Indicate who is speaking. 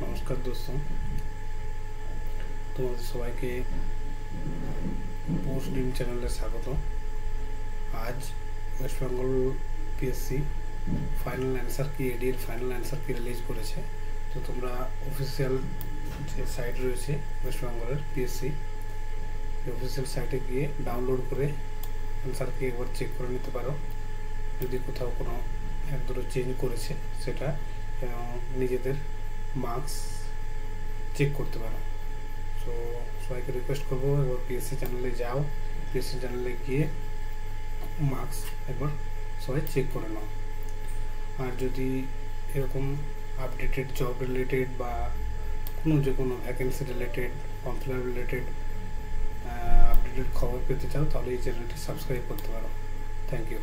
Speaker 1: নমস্কার দোস্ত, তোমাদের সবাইকে পোস্ট ড্রিম চ্যানেলে স্বাগত। আজ West Bengal PSC final answer কি এডির ফাইনাল অ্যান্সার কি রিলিজ করেছে। তো তোমরা অফিসিয়াল যে সাইট রয়েছে ওয়েস্ট বেঙ্গলের পিএসসি, এই অফিসিয়াল সাইটে গিয়ে ডাউনলোড করে অ্যান্সারকে একবার চেক করে নিতে পারো। যদি কোথাও কোনো এক দুটো চেঞ্জ করেছে সেটা নিজেদের মার্কস চেক করতে পারো। সো সবাইকে রিকোয়েস্ট করবো এবার পিএসসি চ্যানেলে যাও, পিএসসি চ্যানেলে গিয়ে মার্কস একবার সবাই চেক করে নাও। আর যদি এরকম আপডেটেড জব রিলেটেড বা যে কোনো vacancy related, form fill up related updated খবর পেতে চাও তাহলে এই চ্যানেলটি সাবস্ক্রাইব করতে পারো। Thank you.